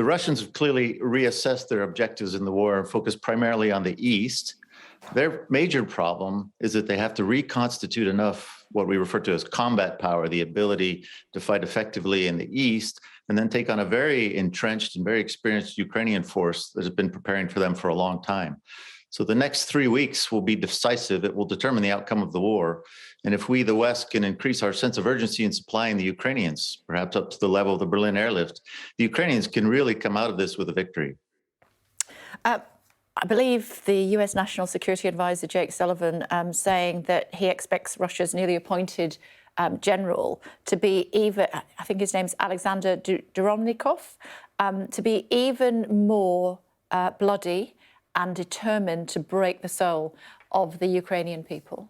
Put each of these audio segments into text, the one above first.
The Russians have clearly reassessed their objectives in the war and focused primarily on the East. Their major problem is that they have to reconstitute enough what we refer to as combat power, the ability to fight effectively in the East, and then take on a very entrenched and very experienced Ukrainian force that has been preparing for them for a long time. So the next 3 weeks will be decisive. It will determine the outcome of the war. And if we, the West, can increase our sense of urgency in supplying the Ukrainians, perhaps up to the level of the Berlin airlift, the Ukrainians can really come out of this with a victory. I believe the US National Security Advisor, Jake Sullivan, saying that he expects Russia's newly appointed general to be even, I think his name's Alexander Doronikov, to be even more bloody and determined to break the soul of the Ukrainian people.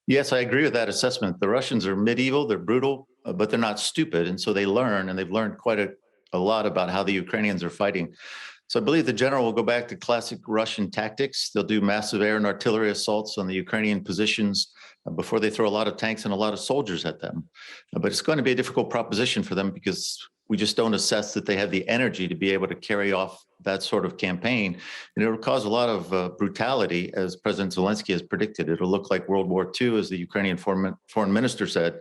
Yes, I agree with that assessment. The Russians are medieval, they're brutal, but they're not stupid. And so they learn, and they've learned quite a lot about how the Ukrainians are fighting. So I believe the general will go back to classic Russian tactics. They'll do massive air and artillery assaults on the Ukrainian positions before they throw a lot of tanks and a lot of soldiers at them. But it's going to be a difficult proposition for them because we just don't assess that they have the energy to be able to carry off that sort of campaign. And it will cause a lot of brutality, as President Zelensky has predicted. It'll look like World War II, as the Ukrainian foreign minister said.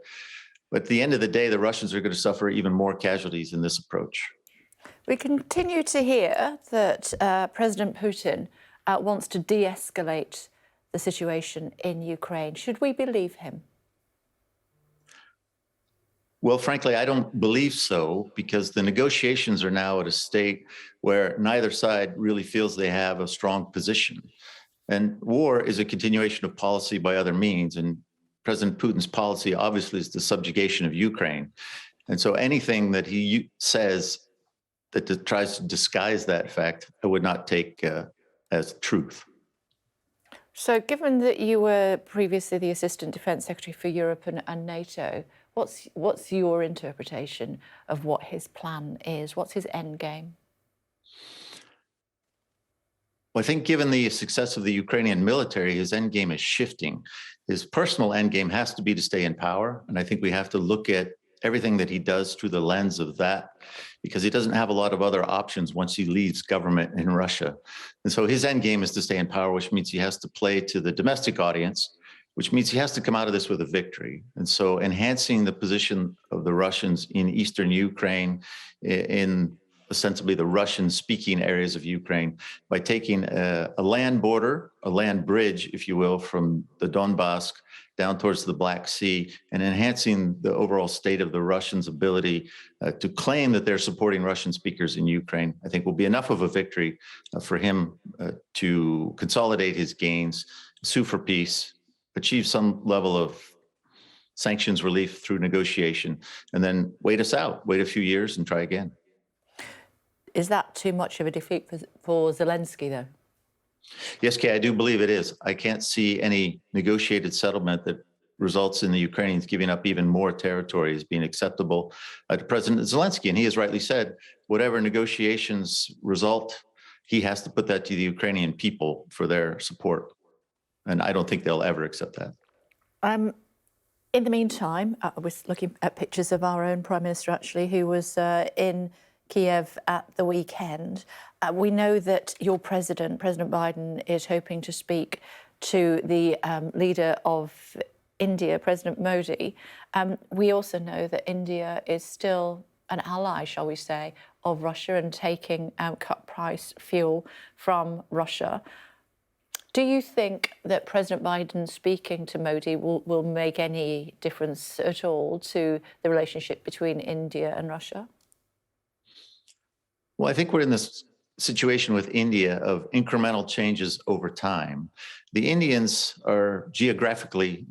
But at the end of the day, the Russians are going to suffer even more casualties in this approach. We continue to hear that President Putin wants to de-escalate the situation in Ukraine. Should we believe him? Well, frankly, I don't believe so, because the negotiations are now at a state where neither side really feels they have a strong position. And war is a continuation of policy by other means. And President Putin's policy obviously is the subjugation of Ukraine. And so anything that he says that tries to disguise that fact, I would not take as truth. So given that you were previously the Assistant Defence Secretary for Europe and NATO, what's your interpretation of what his plan is? What's his end game? Well, I think given the success of the Ukrainian military, his end game is shifting. His personal end game has to be to stay in power. And I think we have to look at everything that he does through the lens of that, because he doesn't have a lot of other options once he leaves government in Russia. And so his end game is to stay in power, which means he has to play to the domestic audience, which means he has to come out of this with a victory. And so enhancing the position of the Russians in eastern Ukraine, in ostensibly the Russian-speaking areas of Ukraine, by taking a land border, a land bridge, if you will, from the Donbass down towards the Black Sea, and enhancing the overall state of the Russians' ability to claim that they're supporting Russian speakers in Ukraine, I think will be enough of a victory for him to consolidate his gains, sue for peace, achieve some level of sanctions relief through negotiation, and then wait us out, wait a few years and try again. Is that too much of a defeat for Zelensky, though? Yes, Kay, I do believe it is. I can't see any negotiated settlement that results in the Ukrainians giving up even more territory as being acceptable to President Zelensky. And he has rightly said, whatever negotiations result, he has to put that to the Ukrainian people for their support. And I don't think they'll ever accept that. In the meantime, I was looking at pictures of our own Prime Minister, actually, who was in Kiev at the weekend. We know that your President Biden, is hoping to speak to the leader of India, President Modi. We also know that India is still an ally, shall we say, of Russia and taking cut price fuel from Russia. Do you think that President Biden speaking to Modi will make any difference at all to the relationship between India and Russia? Well, I think we're in this situation with India of incremental changes over time. The Indians are geographically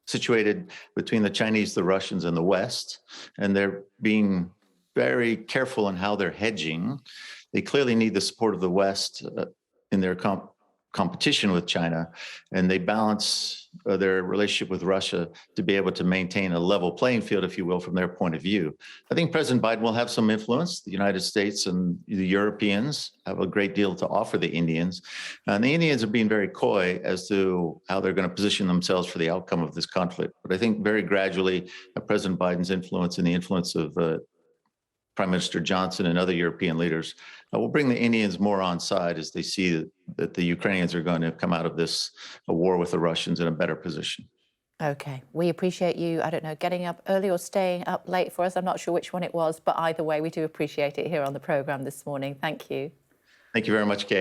situated between the Chinese, the Russians, and the West, and they're being very careful in how they're hedging. They clearly need the support of the West in their competition with China, and they balance their relationship with Russia to be able to maintain a level playing field, if you will, from their point of view. I think President Biden will have some influence. The United States and the Europeans have a great deal to offer the Indians. And the Indians are being very coy as to how they're going to position themselves for the outcome of this conflict. But I think very gradually, President Biden's influence and the influence of Prime Minister Johnson and other European leaders will bring the Indians more on side as they see that the Ukrainians are going to come out of this war with the Russians in a better position. Okay, we appreciate you, I don't know, getting up early or staying up late for us. I'm not sure which one it was, but either way, we do appreciate it here on the programme this morning. Thank you. Thank you very much, Kay.